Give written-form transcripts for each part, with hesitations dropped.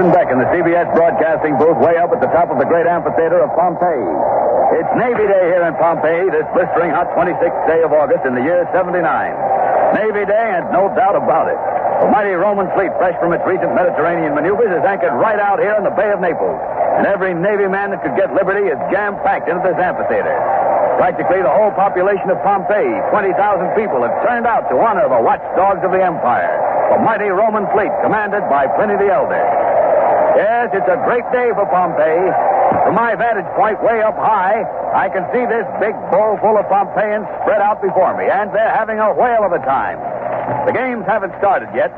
Jackson Beck in the CBS broadcasting booth way up at the top of the great amphitheater of Pompeii. It's Navy Day here in Pompeii, this blistering hot 26th day of August in the year 79. Navy Day, and no doubt about it. The mighty Roman fleet, fresh from its recent Mediterranean maneuvers, is anchored right out here in the Bay of Naples. And every Navy man that could get liberty is jam-packed into this amphitheater. Practically the whole population of Pompeii, 20,000 people, have turned out to honor the watchdogs of the empire, the mighty Roman fleet commanded by Pliny the Elder. Yes, it's a great day for Pompeii. From my vantage point way up high, I can see this big bowl full of Pompeians spread out before me, and they're having a whale of a time. The games haven't started yet.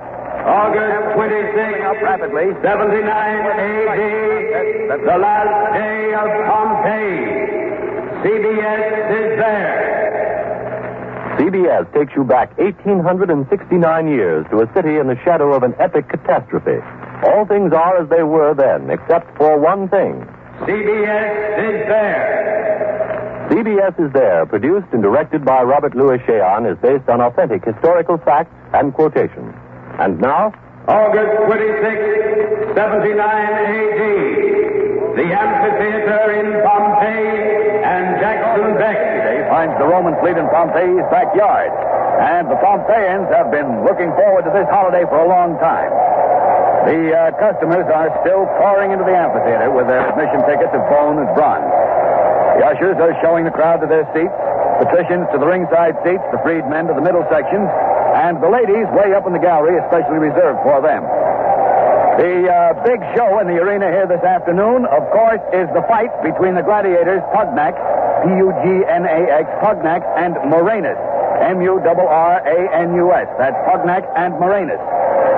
August 26, up rapidly. 79 A.D., the last day of Pompeii. CBS is there. CBS takes you back 1,869 years to a city in the shadow of an epic catastrophe. All things are as they were then, except for one thing. CBS is there. CBS is there, produced and directed by Robert Louis Cheon, is based on authentic historical facts and quotations. And now, August 26, 79 A.D., the amphitheater in Pompeii and Jackson Beck. Today finds the Roman fleet in Pompeii's backyard. And the Pompeians have been looking forward to this holiday for a long time. The customers are still pouring into the amphitheater with their admission tickets of bone and bronze. The ushers are showing the crowd to their seats, patricians to the ringside seats, the freedmen to the middle sections, and the ladies way up in the gallery, especially reserved for them. The big show in the arena here this afternoon, of course, is the fight between the gladiators Pugnax, P-U-G-N-A-X, Pugnax, and Moranus, M-U-R-R-A-N-U-S. That's Pugnax and Moranus.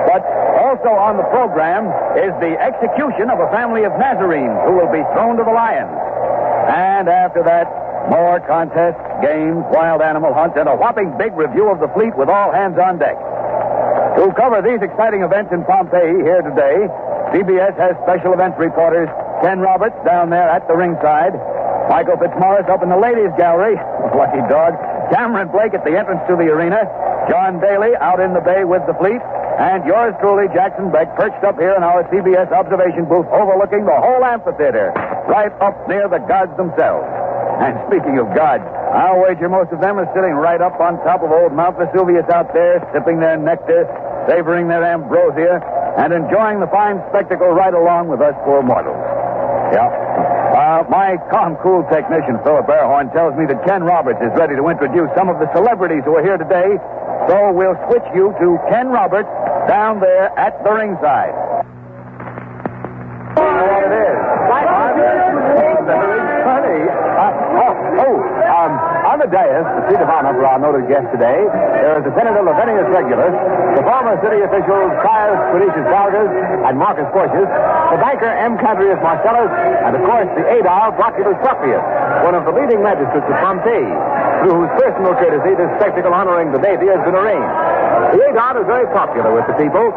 But also on the program is the execution of a family of Nazarenes who will be thrown to the lions. And after that, more contests, games, wild animal hunts, and a whopping big review of the fleet with all hands on deck. To cover these exciting events in Pompeii here today, CBS has special events reporters Ken Roberts down there at the ringside, Michael Fitzmaurice up in the ladies' gallery, lucky dog, Cameron Blake at the entrance to the arena, John Daly out in the bay with the fleet, and yours truly, Jackson Beck, perched up here in our CBS observation booth overlooking the whole amphitheater, right up near the gods themselves. And speaking of gods, I'll wager most of them are sitting right up on top of old Mount Vesuvius out there, sipping their nectar, savoring their ambrosia, and enjoying the fine spectacle right along with us poor mortals. Yeah. My calm, cool technician, Philip Airhorn, tells me that Ken Roberts is ready to introduce some of the celebrities who are here today, so we'll switch you to Ken Roberts down there at the ringside. What it is. On the dais, the seat of honor for our noted guest today, there is the Senator Lavenius Regulus, the former city officials Caius Quirinius Vargas and Marcus Porcius, the banker M. Cadrius Marcellus, and of course the Aedile Proculus Proprius, one of the leading magistrates of Pompeii, through whose personal courtesy this spectacle honoring the deity has been arranged. The Aedile is very popular with the people.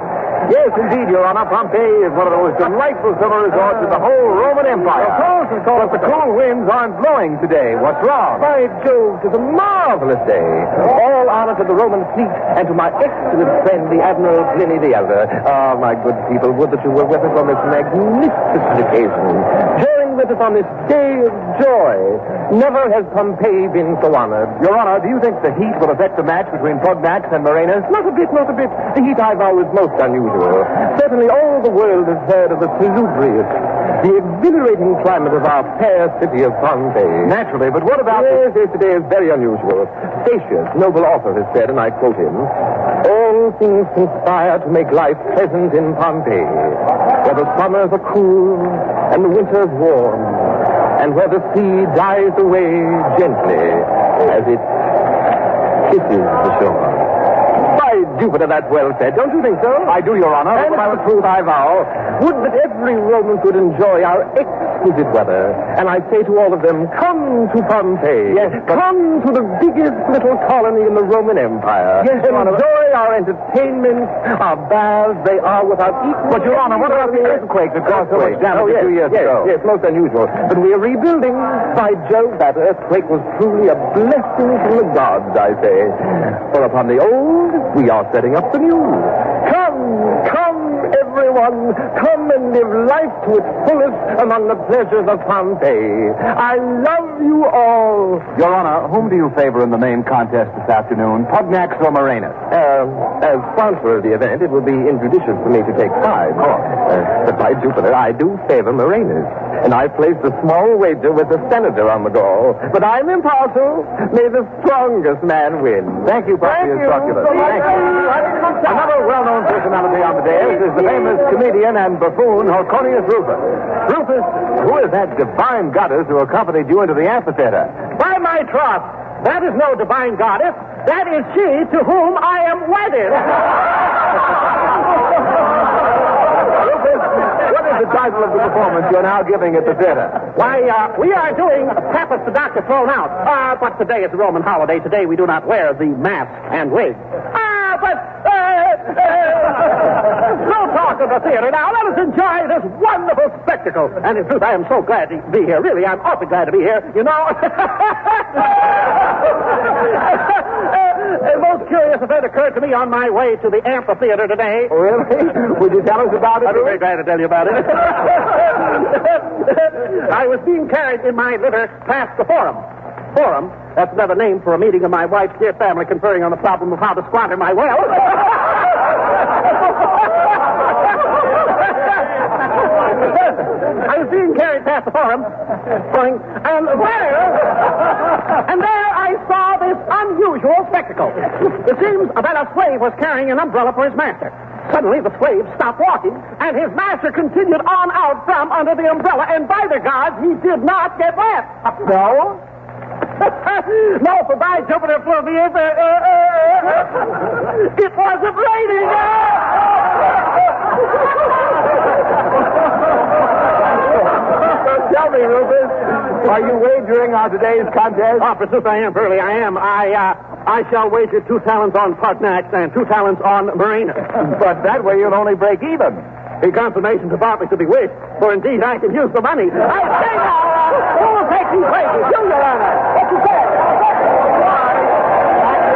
Yes, indeed, Your Honor, Pompeii is one of the most delightful summer resorts in the whole Roman Empire. Of course, but the cool winds aren't blowing today. What's wrong? By Jove, 'tis a marvelous day. All honor to the Roman fleet and to my excellent friend, the Admiral Pliny the Elder. Ah, my good people, would that you were with us on this magnificent occasion. Join with us on this day of joy. Never has Pompeii been so honored. Your Honor, do you think the heat will affect the match between Pugnax and Moranus? Not a bit, not a bit. The heat, I vow, is most unusual. Certainly all the world has heard of the salubrious, the exhilarating climate of our fair city of Pompeii. Naturally, but what about... Yes, today is very unusual. Statius, noble author, has said, and I quote him, all things conspire to make life pleasant in Pompeii, where the summers are cool and the winters warm, and where the sea dies away gently as it kisses the shore. By Jupiter, that's well said. Don't you think so? I do, Your Honor. And for the truth, I vow, would that every Roman could enjoy our exquisite weather. And I say to all of them, come to Pompeii. Yes, come to the biggest little colony in the Roman Empire. Yes, Your Honor. Enjoy our entertainment, our baths. They are without equal. But, Your Honor, what about the earthquake that caused so much damage a few years ago? Yes, most unusual. But we are rebuilding. By Jove, that earthquake was truly a blessing from the gods, I say. For upon the old, we are setting up the new. Come, everyone. one. Come and live life to its fullest among the pleasures of Pompeii. I love you all. Your Honor, whom do you favor in the main contest this afternoon, Pugnax or Morenus? As sponsor of the event, it would be injudicious for me to take sides. But by Jupiter, I do favor Morenus. And I placed a small wager with the senator on the goal. But I'm impartial. May the strongest man win. Thank you, Proprius Proculus. Thank you. Another well-known personality on the dais is the famous comedian and buffoon Horconius Rufus. Rufus, who is that divine goddess who accompanied you into the amphitheater? By my troth, that is no divine goddess. That is she to whom I am wedded. What is the title of the performance you're now giving at the theater? Why, we are doing Pappas the Doctor Thrown Out. But today is a Roman holiday. Today we do not wear the mask and wig. No talk of the theater now. Let us enjoy this wonderful spectacle. And in truth, I am so glad to be here. Really, I'm awfully glad to be here. You know. A most curious event occurred to me on my way to the amphitheater today. Oh, really? Would you tell us about it? I'd be very glad to tell you about it. I was being carried in my litter past the Forum. Forum? That's another name for a meeting of my wife's dear family conferring on the problem of how to squander my wealth. I was being carried past the Forum, and there I saw this unusual spectacle. It seems that a slave was carrying an umbrella for his master. Suddenly, the slave stopped walking, and his master continued on out from under the umbrella, and by the gods, he did not get wet. No? No, for by Jupiter, Fluvius, it wasn't raining. Tell me, Rufus, are you wagering on today's contest? Oh, forsooth I am, Burley, I am. I shall wager 2 talents on Pugnax and 2 talents on Morenus. But that way you'll only break even. The confirmation of partly to be wished, for indeed I can use the money. I say now, who will take these wages? You, Your Honor. What you say?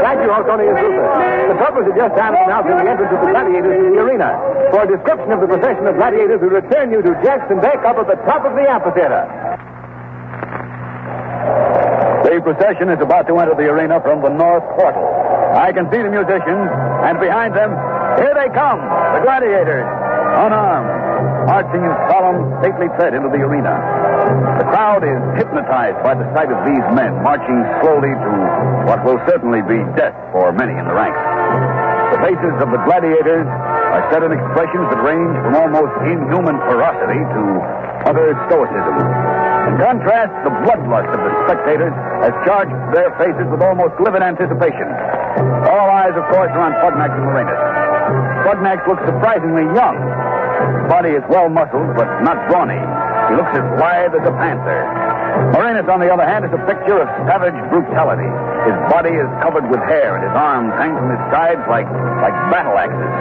Thank you, Horconius Rufus. The purpose of just time is announcing the entrance of the gladiators to the arena. For a description of the procession of gladiators, we return you to Jackson Beck up at the top of the amphitheater. The procession is about to enter the arena from the north portal. I can see the musicians, and behind them, here they come, the gladiators, unarmed, marching in solemn, stately tread into the arena. The crowd is hypnotized by the sight of these men marching slowly to what will certainly be death for many in the ranks. The faces of the gladiators are set in expressions that range from almost inhuman ferocity to utter stoicism. In contrast, the bloodlust of the spectators has charged their faces with almost livid anticipation. All eyes, of course, are on Pugnax and Morenus. Pugnax looks surprisingly young. His body is well-muscled, but not brawny. He looks as lithe as a panther. Morenus, on the other hand, is a picture of savage brutality. His body is covered with hair, and his arms hang from his sides like battle axes.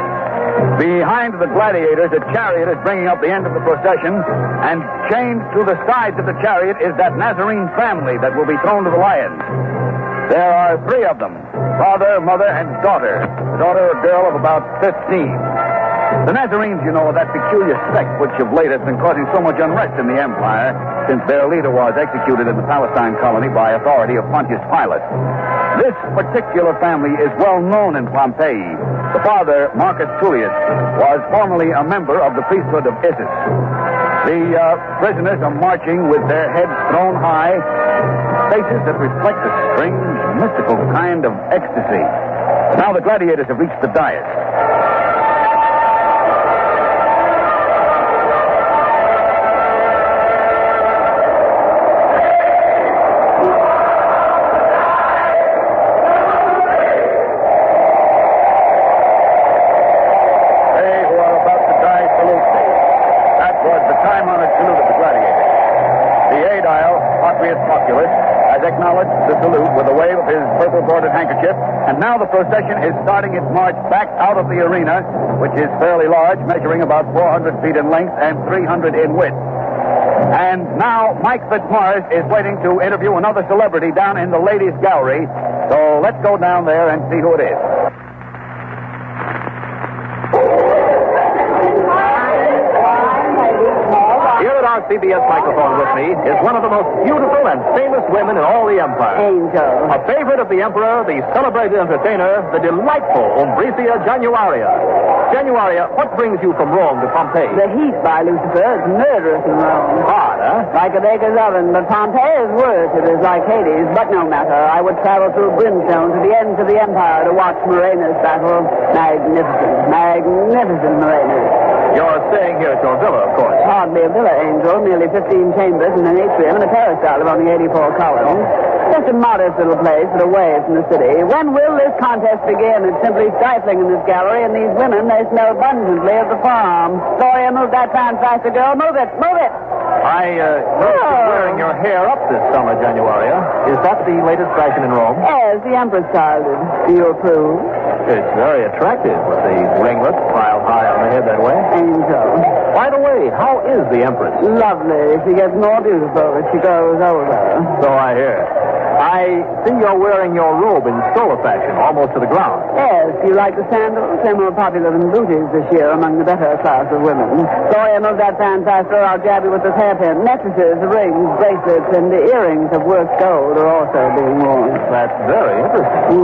Behind the gladiators, a chariot is bringing up the end of the procession, and chained to the sides of the chariot is that Nazarene family that will be thrown to the lions. There are 3 of them, father, mother, and daughter. The daughter, a girl of about 15. The Nazarenes, you know, are that peculiar sect which of late has been causing so much unrest in the empire since their leader was executed in the Palestine colony by authority of Pontius Pilate. This particular family is well known in Pompeii. The father, Marcus Tullius, was formerly a member of the priesthood of Isis. The prisoners are marching with their heads thrown high, faces that reflect a strange, mystical kind of ecstasy. Now the gladiators have reached the dais. And now the procession is starting its march back out of the arena, which is fairly large, measuring about 400 feet in length and 300 in width. And now Mike Fitzmaurice is waiting to interview another celebrity down in the ladies' gallery. So let's go down there and see who it is. our CBS microphone with me is one of the most beautiful and famous women in all the empire. Angel. A favorite of the emperor, the celebrated entertainer, the delightful Umbresia Januaria. Januaria, what brings you from Rome to Pompeii? The heat, by Lucifer, is murderous in Rome. Hard, huh? Like a baker's oven, but Pompeii is worse. It is like Hades, but no matter. I would travel through brimstone to the ends of the empire to watch Murenus battle. Magnificent, magnificent Murenus. You're staying here at your villa, of course. Hardly a villa, Angel. Nearly 15 chambers and an atrium and a peristyle of only 84 columns. Just a modest little place, but away from the city. When will this contest begin? It's simply stifling in this gallery, and these women, they smell abundantly of the farm. Gloria, move that fan faster, girl. Move it, move it. I noticed you're wearing your hair up this summer, Januaria. Is that the latest fashion in Rome? Yes, the Empress styled it. Do you approve? It's very attractive with the ringlets piled high on the head that way. Angel. By the way, how is the Empress? Lovely. She gets more beautiful as she grows older. So I hear. I see you're wearing your robe in stroller fashion, almost to the ground. Yes, you like the sandals? They're more popular than booties this year among the better class of women. Gloria, move that fan faster, or I'll jab you with this hairpin. Necklaces, rings, bracelets, and the earrings of worked gold are also being worn. That's very interesting.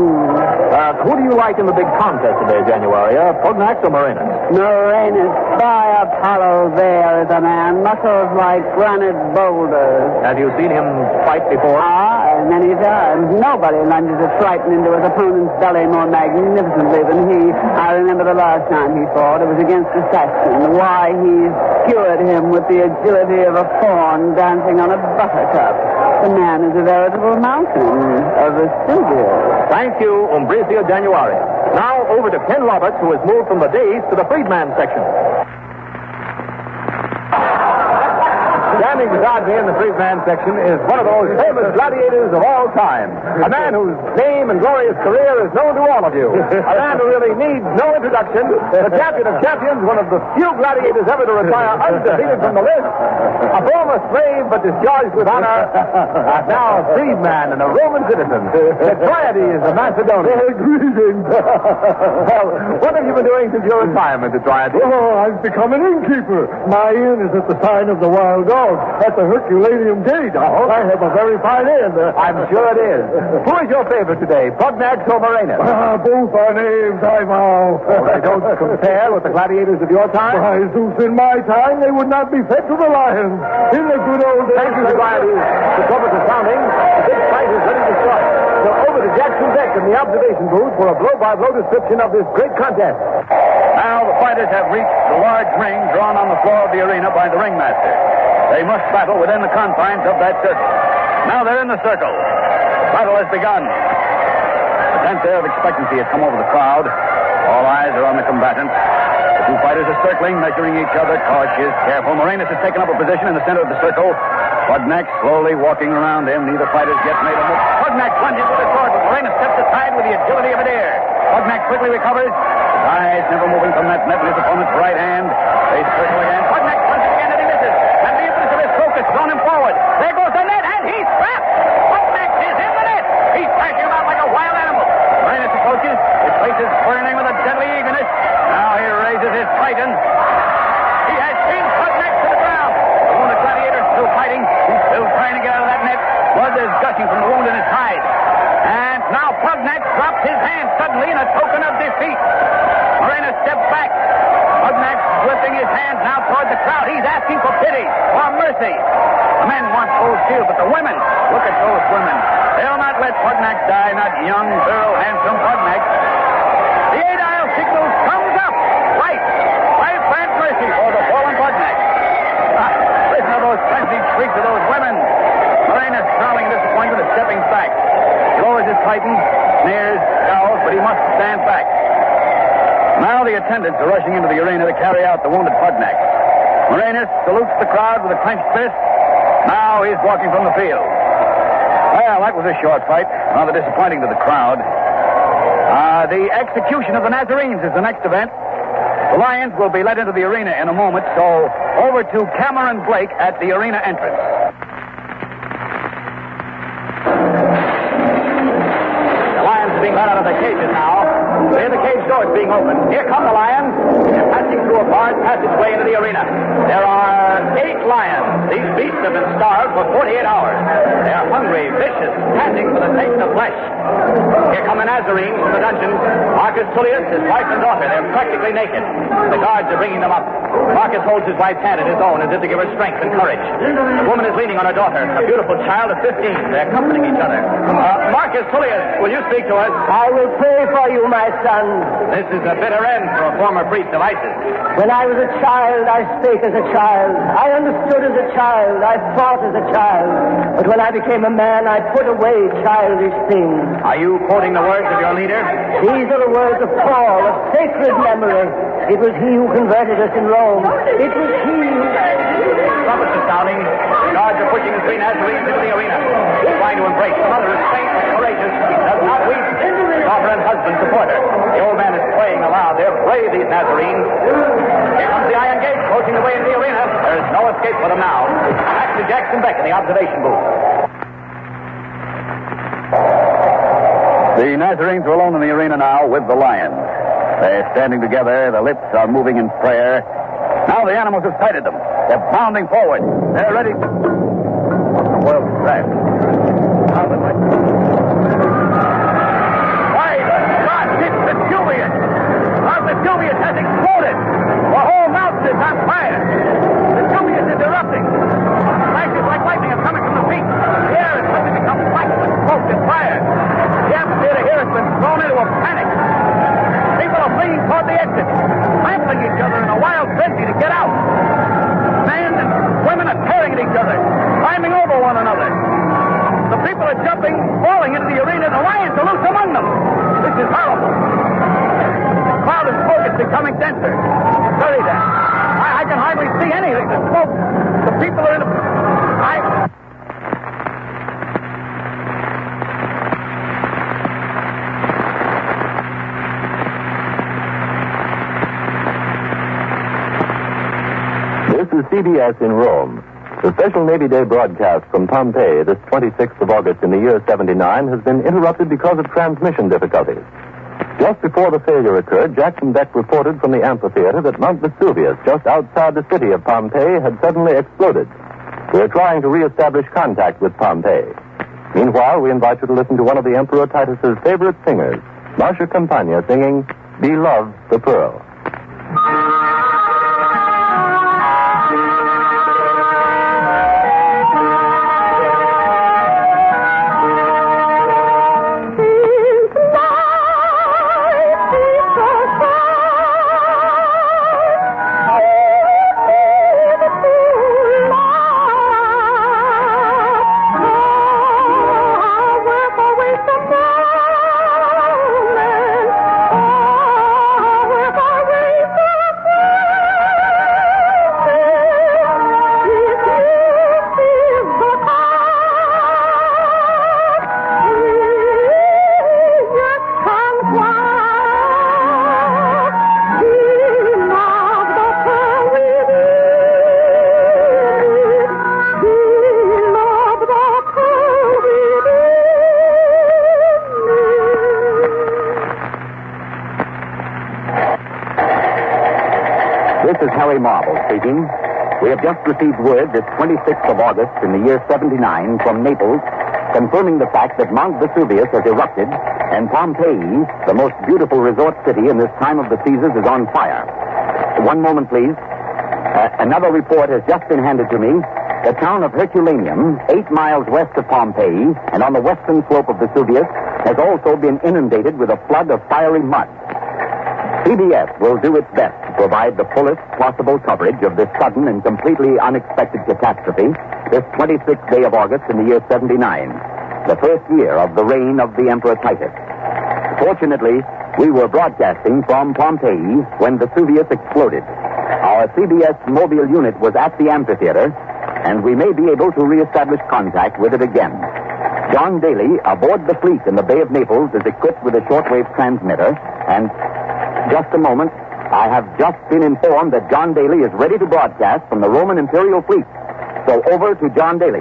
Who do you like in the big contest today, Januaria? Pugnax or Murenus? Murenus, by Apollo, there is a man. Muscles like granite boulders. Have you seen him fight before? Ah, many times. Nobody lunges a triton into his opponent's belly more magnificently than he. I remember the last time he fought. It was against the Saxon. Why, he skewered him with the agility of a fawn dancing on a buttercup. The man is a veritable mountain of Vesuvius. Thank you, Umbresia Januaria. Now over to Ken Roberts, who has moved from the days to the freedman section. Standing beside me in the freedman section is one of those famous gladiators of all time. A man whose name and glorious career is known to all of you. A man who really needs no introduction. The champion of champions, one of the few gladiators ever to retire undefeated from the list. A former slave, but discharged with honor. And now a freedman and a Roman citizen. Tetraides of Macedonia. Greetings. Well, what have you been doing since your retirement, Tetraides? Oh, I've become an innkeeper. My inn is at the sign of the Wild Dog at the Herculaneum Gate. I have a very fine inn. I'm sure it is. Who is your favorite today, Pugnax or Murenus? Both are names, I vow. They don't compare with the gladiators of your time? By Zeus, in my time, they would not be fed to the lions. In the good old days... Thank you, Tetraides. The trumpets are sounding. The big fight is ready to start. So over to Jackson Beck in the observation booth for a blow-by-blow description of this great contest. Now the fighters have reached the large ring drawn on the floor of the arena by the ringmaster. They must battle within the confines of that circle. Now they're in the circle. Battle has begun. A tense air of expectancy has come over the crowd. All eyes are on the combatants. The two fighters are circling, measuring each other, cautious, careful. Murenus has taken up a position in the center of the circle. Pugnax slowly walking around him. Neither fighter's yet made a move. Pugnax lunges with his sword, but Murenus steps aside with the agility of a deer. Pugnax quickly recovers. His eyes never moving from that net in his opponent's right hand. They circle again. Pugnax punches again and he misses. And the impetus of his stroke has thrown him forward. There goes the net, and he's trapped. Pugnax is in the net. He's thrashing about like a wild animal. Murenus approaches. His face is burning with a deadly eagerness. Now he raises his triton. He has pinned Pugnax to the ground. The wounded gladiator is still fighting. He's still trying to get out of that net. Blood is gushing from the wound in his side. And now Pugnax drops his hand suddenly in a token of defeat. Murenus steps back. Pugnax lifting his hands now toward the crowd. He's asking for pity, for mercy. The men want full shield, but the women, look at those women. They'll not let Pugnax die, not young, virile, handsome Pugnax. The 8-aisle signal comes up. Right. Right, grant mercy for the fallen Pugnax. Listen to those frenzied shrieks of those women. Murenus, snarling in disappointment, is stepping back. He lowers his titan, sneers, scowls, but he must stand back. Now the attendants are rushing into the arena to carry out the wounded Pugnax. Murenus salutes the crowd with a clenched fist. Now he's walking from the field. Well, that was a short fight. Rather disappointing to the crowd. The execution of the Nazarenes is the next event. The Lions will be led into the arena in a moment, so over to Cameron Blake at the arena entrance. The Lions are being led out of their cages now. Hear the cage doors being opened. Here come the lions. They're passing through a barred passageway into the arena. There are 8 lions. These beasts have been starved for 48 hours. They are hungry, vicious, panting for the taste of flesh. Here come the Nazarenes from the dungeon. Marcus Tullius, his wife and daughter. They're practically naked. The guards are bringing them up. Marcus holds his wife's hand in his own as if to give her strength and courage. The woman is leaning on her daughter, a beautiful child of 15. They're comforting each other. Marcus Tullius, will you speak to us? I will pray for you, my son. This is a bitter end for a former priest of Isis. When I was a child, I spake as a child. I understood as a child. I thought as a child. But when I became a man, I put away childish things. Are you quoting the words of your leader? These are the words of Paul, of sacred memory. It was he who converted us in Rome. It was he who... Trumpets are sounding. The guards are pushing the 3 Nazarenes into the arena. He's trying to embrace. The mother is faint and courageous. She does not weep. Daughter and husband support her. The old man is praying aloud. They're brave, these Nazarenes. Here comes the iron gate, closing the way into the arena. There is no escape for them now. Back to Jackson Beck in the observation booth. The Nazarenes are alone in the arena now with the lions. They're standing together. Their lips are moving in prayer. Now the animals have sighted them. They're bounding forward. They're ready to... What the world is that? How the... Why, God, it's Vesuvius! Mount Vesuvius has exploded! The whole mountain is on fire! Vesuvius is erupting! Flashes like lightning are coming from the peak. The air has suddenly become black with smoke and fire. The amphitheater here has been thrown into a panic. People are fleeing toward the exit, trampling each other in a wild frenzy to get out. Men and women are tearing at each other, climbing over one another. The people are jumping, falling into the arena. The lions are loose among them. This is horrible. The cloud of smoke is becoming denser. Very dense. I can hardly see anything. The smoke. The people are in a... This is CBS in Rome. The special Navy Day broadcast from Pompeii this 26th of August in the year 79 has been interrupted because of transmission difficulties. Just before the failure occurred, Jackson Beck reported from the amphitheater that Mount Vesuvius, just outside the city of Pompeii, had suddenly exploded. We're trying to reestablish contact with Pompeii. Meanwhile, we invite you to listen to one of the Emperor Titus's favorite singers, Marcia Campagna, singing Beloved the Pearl. This is Harry Marble speaking. We have just received word this 26th of August in the year 79 from Naples, confirming the fact that Mount Vesuvius has erupted and Pompeii, the most beautiful resort city in this time of the Caesars, is on fire. One moment, please. Another report has just been handed to me. The town of Herculaneum, 8 miles west of Pompeii and on the western slope of Vesuvius, has also been inundated with a flood of fiery mud. CBS will do its best to provide the fullest possible coverage of this sudden and completely unexpected catastrophe this 26th day of August in the year 79, the first year of the reign of the Emperor Titus. Fortunately, we were broadcasting from Pompeii when Vesuvius exploded. Our CBS mobile unit was at the amphitheater, and we may be able to reestablish contact with it again. John Daly, aboard the fleet in the Bay of Naples, is equipped with a shortwave transmitter, and just a moment, I have just been informed that John Daly is ready to broadcast from the Roman Imperial Fleet. So over to John Daly.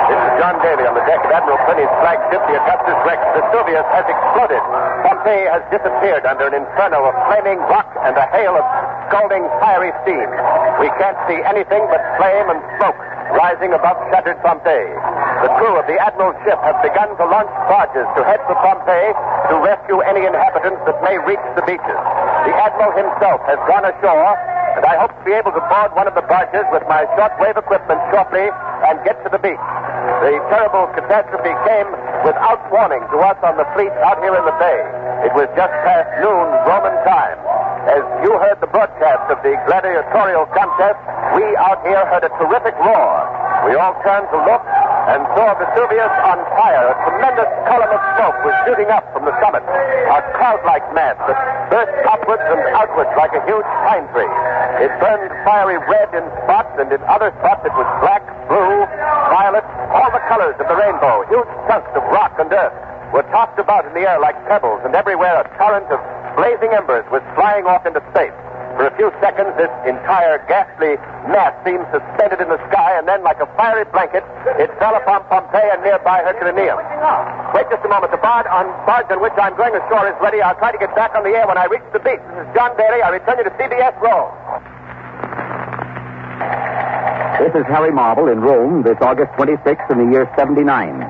This is John Daly on the deck of Admiral Plenty's flagship, the Augustus Rex. Vesuvius has exploded. Pompeii has disappeared under an inferno of flaming rock and a hail of scalding fiery steam. We can't see anything but flame and smoke rising above shattered Pompeii. The crew of the Admiral's ship have begun to launch barges to head for Pompeii to rescue any inhabitants that may reach the beaches. The Admiral himself has gone ashore, and I hope to be able to board one of the barges with my shortwave equipment shortly and get to the beach. The terrible catastrophe came without warning to us on the fleet out here in the bay. It was just past noon Roman time. As you heard the broadcast of the gladiatorial contest, we out here heard a terrific roar. We all turned to look and saw Vesuvius on fire. A tremendous column of smoke was shooting up from the summit, a cloud-like mass that burst upwards and outwards like a huge pine tree. It burned fiery red in spots, and in other spots it was black, blue, violet, all the colors of the rainbow. Huge chunks of rock and earth were tossed about in the air like pebbles, and everywhere a torrent of blazing embers was flying off into space. For a few seconds, this entire ghastly mass seemed suspended in the sky, and then, like a fiery blanket, it fell upon Pompeii and nearby Herculaneum. Wait just a moment. The barge on which I'm going ashore is ready. I'll try to get back on the air when I reach the beach. This is John Daly. I return you to CBS Roll. This is Harry Marble in Rome this August 26th in the year 79.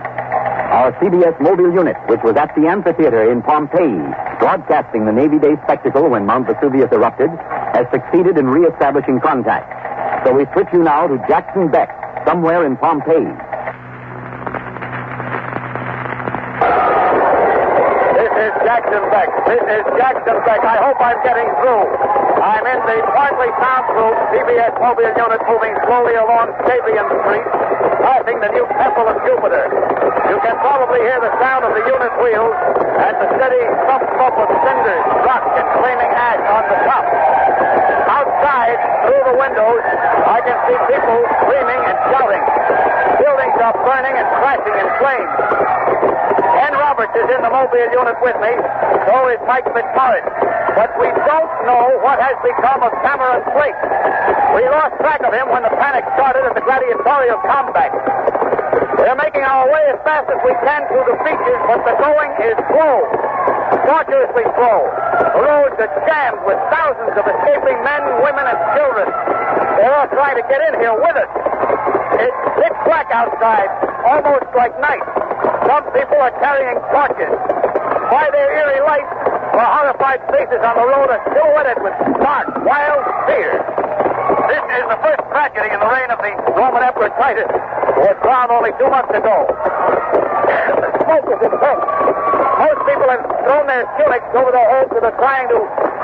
Our CBS mobile unit, which was at the amphitheater in Pompeii, broadcasting the Navy Day spectacle when Mount Vesuvius erupted, has succeeded in reestablishing contact. So we switch you now to Jackson Beck, somewhere in Pompeii. This is Jackson Beck. This is Jackson Beck. I hope I'm getting through. I'm in the partly soundproof CBS mobile unit moving slowly along Fabian Street, passing the new Temple of Jupiter. You can probably hear the sound of the unit wheels and the steady thump of cinders, rock, and flaming ash on the top. Outside, through the windows, I can see people screaming and shouting. Buildings are burning and crashing in flames. Ken Roberts is in the mobile unit with me. So is Mike McMurray. But we don't know what has become of Cameron Blake. We lost track of him when the panic started at the gladiatorial combat. We're making our way as fast as we can through the beaches, but the going is slow. Tortuously slow. The roads are jammed with thousands of escaping men, women, and children. They're all trying to get in here with us. It's pitch black outside, almost like night. Some people are carrying torches. By their eerie lights, the horrified faces on the road are silhouetted with stark, wild fear. This is the first tragedy in the reign of the Roman Emperor Titus, who was crowned only 2 months ago. The smoke is intense. Most people have thrown their tunics over their heads and are trying to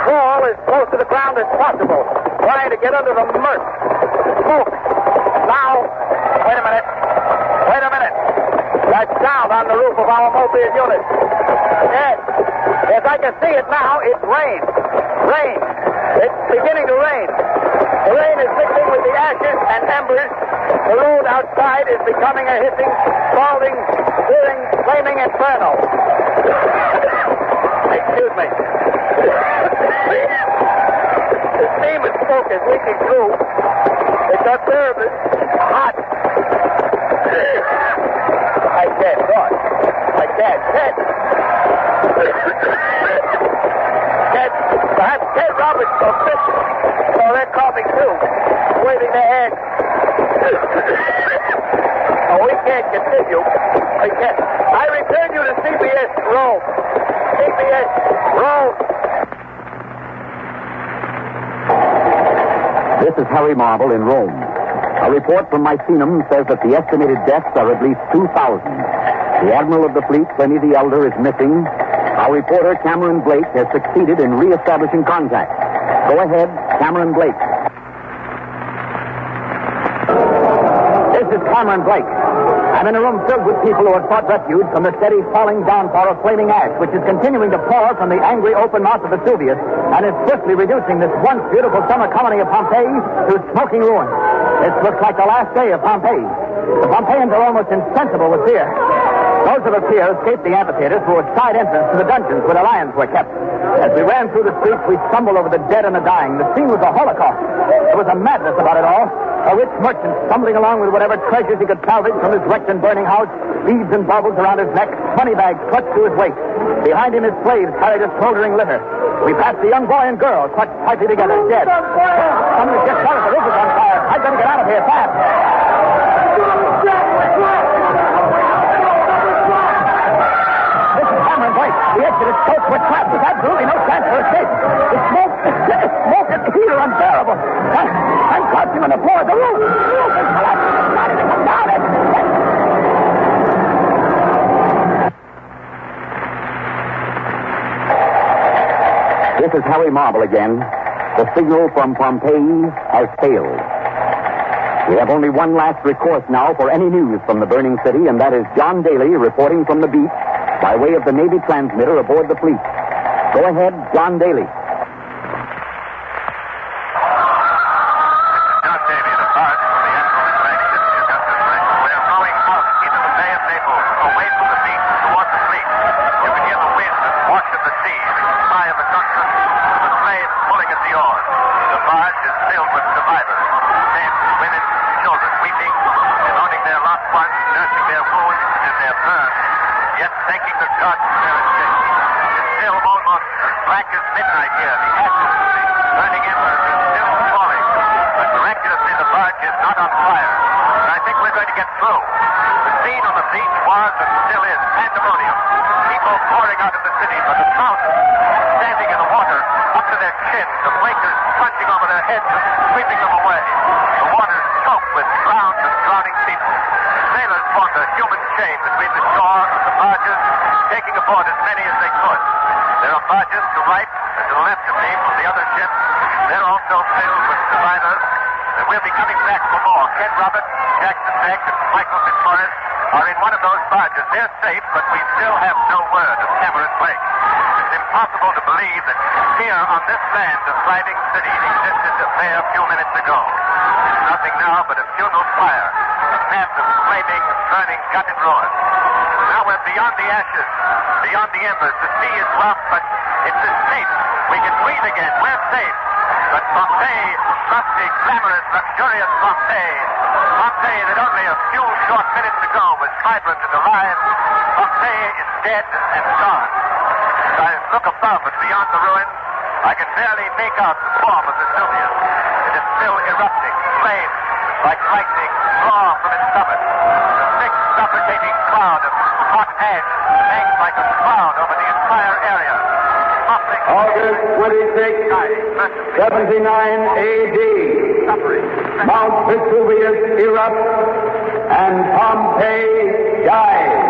crawl as close to the ground as possible, trying to get under the murk. Smoke. Now, wait a minute. That sound on the roof of our mobile unit. Yes, I can see it now. It's rain. Rain. It's beginning to rain. The rain is mixing with the ashes and embers. The road outside is becoming a hissing, scalding, searing, flaming inferno. Excuse me. The steam and smoke is leaking through. It's unbearably hot. I can't talk. I can't. Perhaps Ted Roberts will fit. So they're coughing too, waving their hands. Oh, we can't continue. We can't. I return you to CBS Rome. CBS Rome. This is Harry Marble in Rome. A report from Misenum says that the estimated deaths are at least 2,000. The Admiral of the Fleet, Pliny the Elder, is missing. Our reporter, Cameron Blake, has succeeded in reestablishing contact. Go ahead, Cameron Blake. This is Cameron Blake. I'm in a room filled with people who have sought refuge from the steady falling downpour of flaming ash, which is continuing to pour from the angry open mouth of Vesuvius and is swiftly reducing this once beautiful summer colony of Pompeii to smoking ruin. This looks like the last day of Pompeii. The Pompeians are almost insensible with fear. Those of us here escaped the amphitheater through a side entrance to the dungeons where the lions were kept. As we ran through the streets, we stumbled over the dead and the dying. The scene was a holocaust. There was a madness about it all. A rich merchant stumbling along with whatever treasures he could salvage from his wrecked and burning house, beads and baubles around his neck, money bags clutched to his waist. Behind him, his slaves carried a smoldering litter. We passed the young boy and girl, clutched tightly together, dead. Somebody just shot us. The roof is on fire. I've got to get out of here fast. This is Cameron Blake. The exit is close. We're trapped. There's absolutely no chance for escape. The smoke and heat are unbearable. I'm crouching on the floor of the roof. The roof is collapsing. It's not to come down. This is Harry Marble again. The signal from Pompeii has failed. We have only one last recourse now for any news from the burning city, and that is John Daly reporting from the beach by way of the Navy transmitter aboard the fleet. Go ahead, John Daly. They're safe, but we still have no word of Cameron Blake. It's impossible to believe that here on this land of sliding city existed a bare few minutes ago. It's nothing now but a funeral fire, a mess of flaming, burning, gutted ruins. Now we're beyond the ashes, beyond the embers. The sea is rough, but it's safe. We can breathe again. We're safe. But Pompeii, lusty, glamorous, luxurious Pompeii that only a few short minutes ago was vibrant and alive, Pompeii is dead and gone. As I look above and beyond the ruins, I can barely make out the form of Vesuvius. It is still erupting. Flames, like lightning, draw from its summit. A thick, suffocating cloud of hot ash hangs like a cloud over the entire area. August 26, 79 A.D. Mount Vesuvius erupts and Pompeii dies.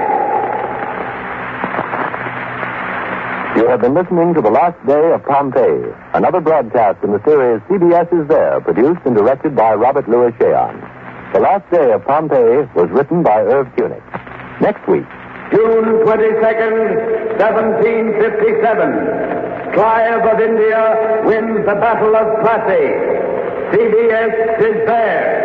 You have been listening to The Last Day of Pompeii, another broadcast in the series CBS Is There, produced and directed by Robert Louis Cheon. The Last Day of Pompeii was written by Irv Kunick. Next week, June 22nd, 1757. Clive of India wins the Battle of Plassey. CBS is there.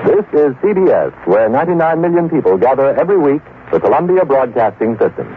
This is CBS, where 99 million people gather every week for Columbia Broadcasting System.